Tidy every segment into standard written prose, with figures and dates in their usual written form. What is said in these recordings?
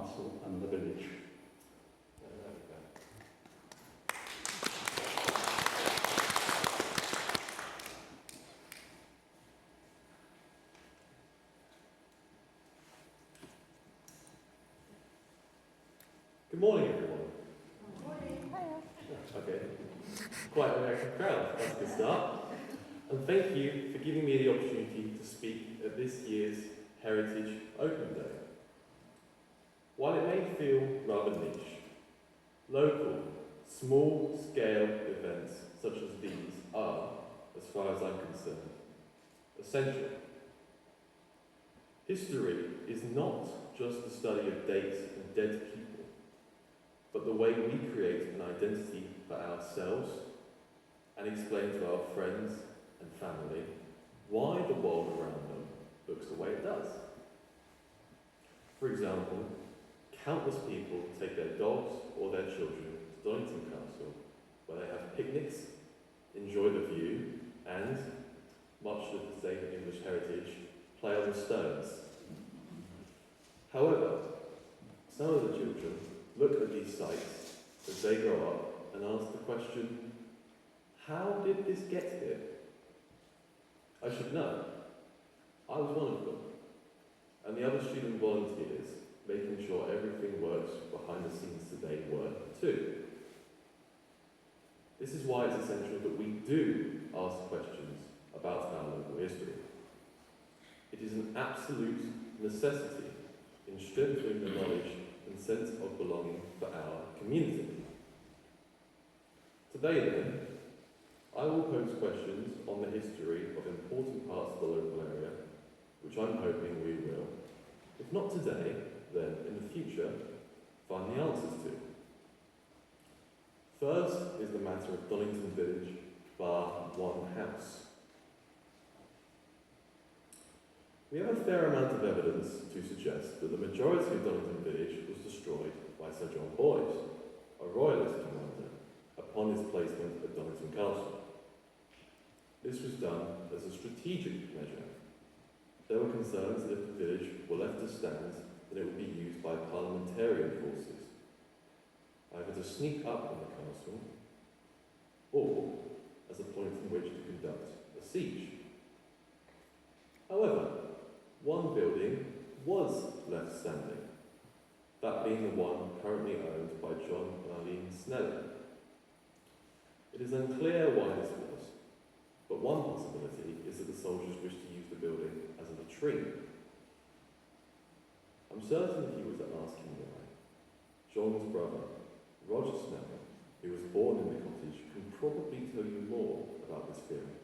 castle and the village. Good morning, everyone. Good morning. Okay. Quite an active crowd. That's a good start. And thank you for giving me the opportunity to speak at this year's Heritage Open Day. While it may feel rather niche, local, small-scale events such as these are, as far as I'm concerned, essential. History is not just the study of dates and dead people, but the way we create an identity for ourselves and explain to our friends and family why the world around them looks the way it does. For example, countless people take their dogs or their children to Donnington Castle, where they have picnics, enjoy the view, and, much to the sake of English heritage, play on the stones. However, some of the children look at these sites as they grow up and ask the question, how did this get here? I should know. I was one of them. And the other student volunteers, making sure everything works behind the scenes today, were too. This is why it's essential that we do ask questions about our local history. It is an absolute necessity in strengthening the knowledge and sense of belonging for our community. Today then, I will pose questions on the history of important parts of the local area, which I'm hoping we will, if not today, then in the future, find the answers to. First is the matter of Donnington Village, bar one house. We have a fair amount of evidence to suggest that the majority of Donnington Village was destroyed by Sir John Boys, a royalist commander, upon his placement at Donnington Castle. This was done as a strategic measure. There were concerns that if the village were left to stand, then it would be used by parliamentarian forces, either to sneak up on the castle, or as a point from which to conduct a siege. However, one building was left standing, that being the one currently owned by John and Eileen Sneller. It is unclear why this was, but one possibility is that the soldiers wished to use the building as a latrine. I'm certain if you were to ask him why, John's brother, Roger Sneller, who was born in the cottage, can probably tell you more about this theory.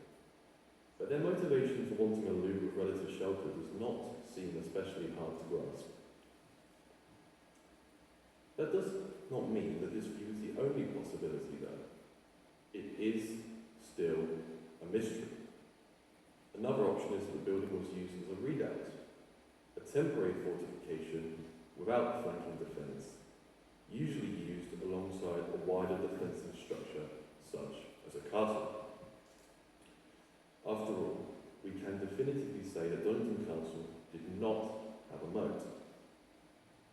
But their motivation for wanting a loop of relative shelter does not seem especially hard to grasp. That does not mean that this view is the only possibility, though. It is still a mystery. Another option is that the building was used as a redoubt, a temporary fortification without flanking defence, usually used alongside a wider defensive structure such as a castle. After all, we can definitively say that Donnington Castle did not have a moat.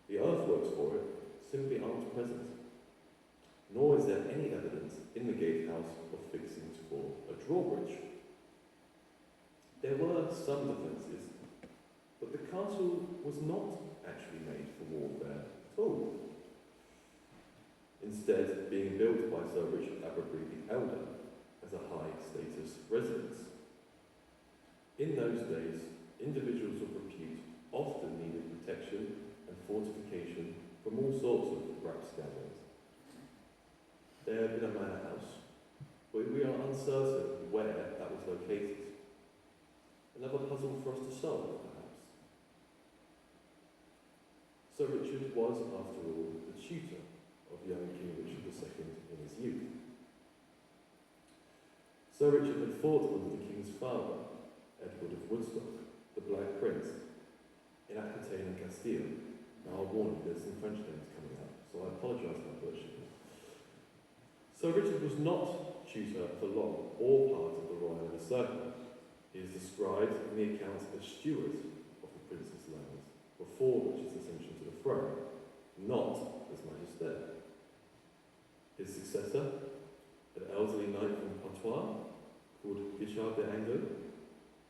The earthworks for it simply aren't present, nor is there any evidence in the gatehouse of fixings for a drawbridge. There were some defences, but the castle was not actually made for warfare at all. Instead, being built by Sir Richard Aberbury the Elder as a high-status residence. In those days, individuals of repute often needed protection and fortification from all sorts of rapscallions. There had been a manor house, but we are uncertain where that was located. Another puzzle for us to solve, perhaps. Sir Richard was, after all, the tutor of young King Richard II in his youth. Sir Richard had fought under the King's father, Edward of Woodstock, the Black Prince, in Aquitaine and Castile. Now I'll warn you, there's some French names coming up, so I apologise for my butchering. Sir Richard was not tutor for long or part of the royal inner circle. He is described in the accounts as steward of the prince's lands before Richard's ascension to the throne. His successor, an elderly knight from Pontoise called Guichard de Angot,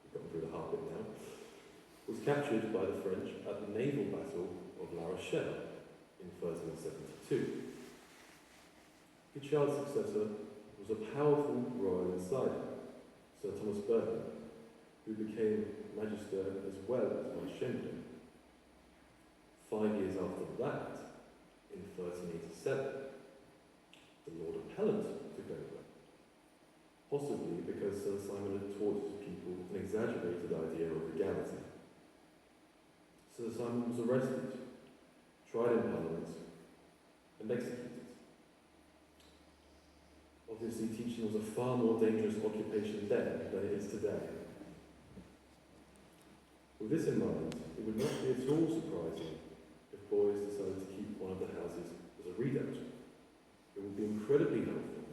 we've gotten through the hard bit now, was captured by the French at the naval battle of La Rochelle in 1372. Guichard's successor was a powerful royal insider, Sir Thomas Burnham, who became Magister as well as Vice Chamberlain. 5 years after that, in 1387, the Lord Appellant took over, possibly because Sir Simon had taught his people an exaggerated idea of legality. Sir Simon was arrested, tried in Parliament, and executed. Obviously, teaching was a far more dangerous occupation then than it is today. With this in mind, it would not be at all surprising if boys decided to keep one of the houses as a readout. It would be incredibly helpful,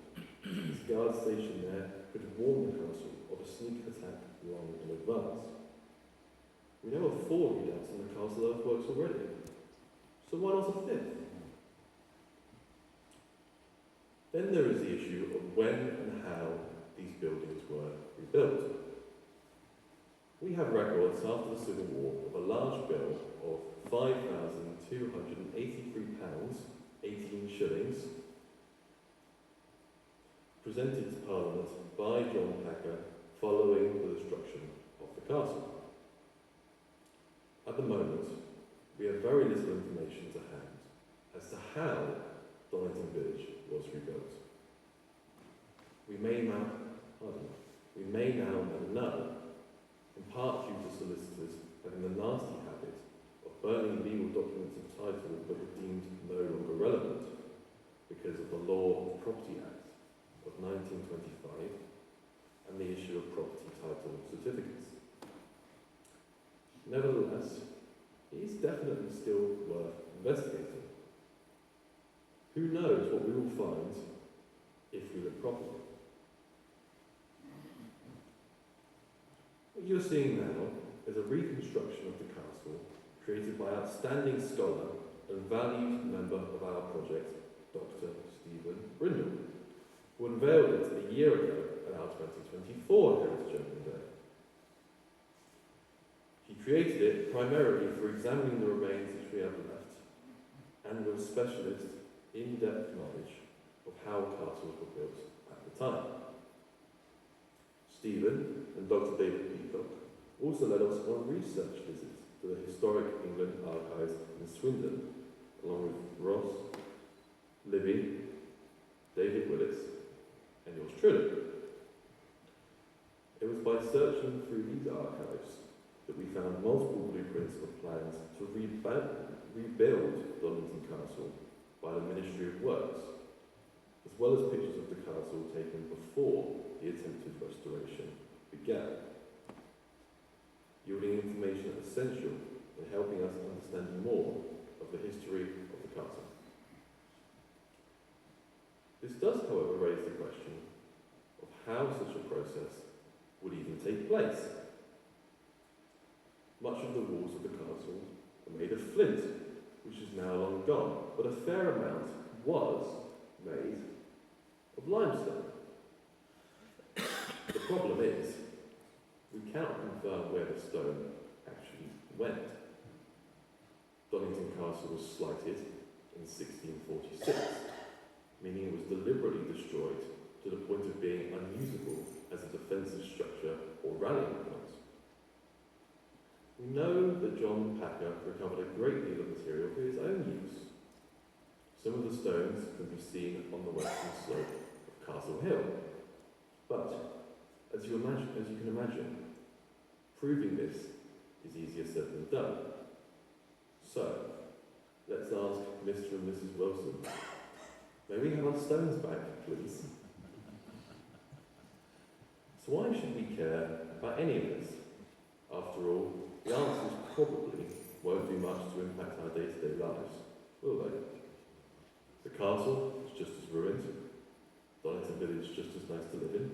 as guards stationed there could warn the castle of a sneak attack long in advance. We know of 4 readouts in the castle earthworks already, so why not a 5th? Then there is the issue of when and how these buildings were rebuilt. We have records after the Civil War of a large bill of £5,283, 18 shillings, presented to Parliament by John Packer following the destruction of the castle. At the moment, we have very little information to hand as to how Donnington Village was rebuilt. We may now never know, in part due to solicitors having the nasty habit of burning legal documents of title that were deemed no longer relevant because of the Law of Property Act of 1925 and the issue of property title certificates. Nevertheless, it is definitely still worth investigating. Who knows what we will find if we look properly? What you're seeing now is a reconstruction of the castle created by outstanding scholar and valued member of our project, Dr. Stephen Brindle, who unveiled it a year ago at our 2024 Heritage Open Day. He created it primarily for examining the remains which we have left and was a specialist in-depth knowledge of how castles were built at the time. Stephen and Dr. David Peacock also led us on a research visit to the Historic England Archives in Swindon, along with Ross, Libby, David Willis, and yours truly. It was by searching through these archives that we found multiple blueprints of plans to rebuild Donnington Castle by the Ministry of Works, as well as pictures of the castle taken before the attempted restoration began, yielding information essential in helping us understand more of the history of the castle. This does, however, raise the question of how such a process would even take place. Much of the walls of the castle are made of flint, which is now long gone, but a fair amount was made of limestone. The problem is, we cannot confirm where the stone actually went. Donnington Castle was slighted in 1646, meaning it was deliberately destroyed to the point of being unusable as a defensive structure or rallying point. We know that John Packer recovered a great deal of material for his own use. Some of the stones can be seen on the western slope of Castle Hill. But, as you can imagine, proving this is easier said than done. So, let's ask Mr. and Mrs. Wilson, may we have our stones back, please? So why should we care about any of this? After all, the answers probably won't do much to impact our day-to-day lives, will they? The castle is just as ruined, Donnington Village just as nice to live in,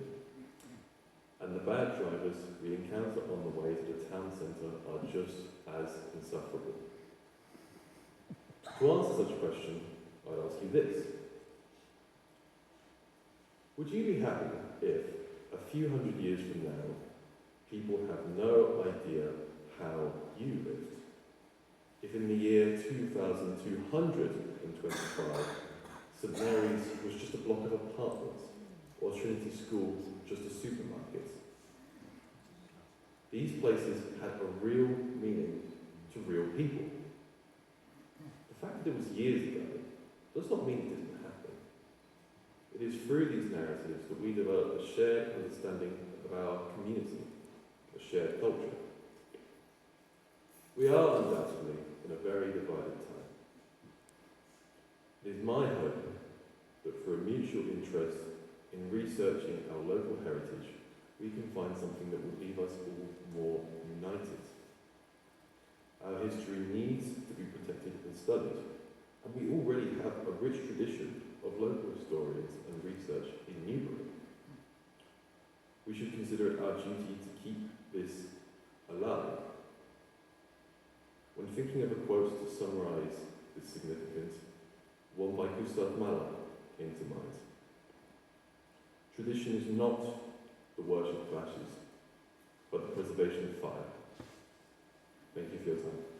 and the bad drivers we encounter on the way to the town centre are just as insufferable. To answer such a question, I'd ask you this. Would you be happy if, a few hundred years from now, people have no idea how you lived? If in the year 2225, St Mary's was just a block of apartments, or Trinity School just a supermarket? These places had a real meaning to real people. The fact that it was years ago does not mean it didn't happen. It is through these narratives that we develop a shared understanding of our community, a shared culture. We are undoubtedly in a very divided time. It is my hope that through a mutual interest in researching our local heritage, we can find something that will leave us all more united. Our history needs to be protected and studied, and we already have a rich tradition of local historians and research in Newbury. We should consider it our duty to keep this alive. When thinking of a quote to summarise this significance, one by Gustav Mahler came to mind. Tradition is not the worship of ashes, but the preservation of fire. Thank you for your time.